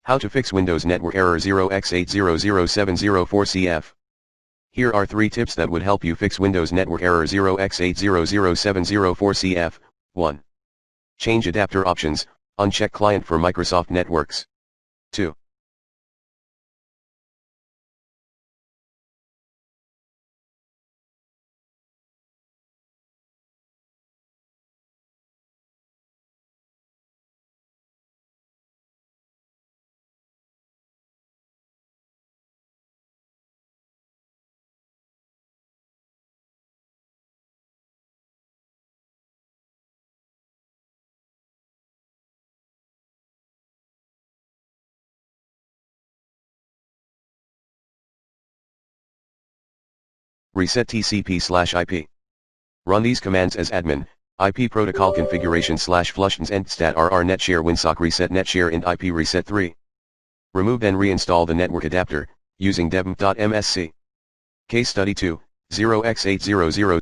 How to fix Windows network error 0x800704cf. Here are 3 tips that would help you fix Windows network error 0x800704cf. 1. Change adapter options, uncheck client for Microsoft networks. 2. Reset TCP/IP. Run these commands as admin: IP protocol configuration /flushtens entstat rr netshare winsock reset netshare int IP reset 3. Remove and reinstall the network adapter, using debmp.msc. Case study 2, 0x800.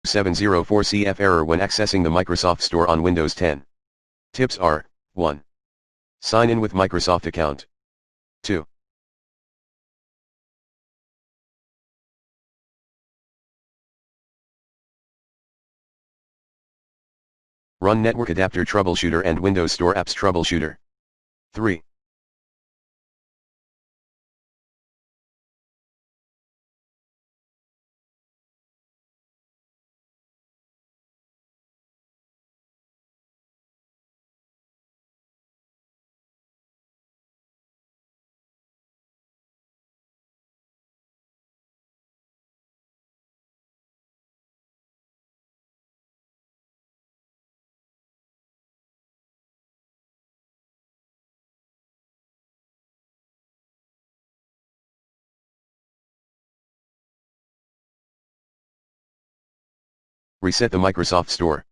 .0x800704cf error when accessing the Microsoft Store on Windows 10. Tips are: 1. Sign in with Microsoft account. 2. Run Network Adapter Troubleshooter and Windows Store Apps Troubleshooter. 3. Reset the Microsoft Store.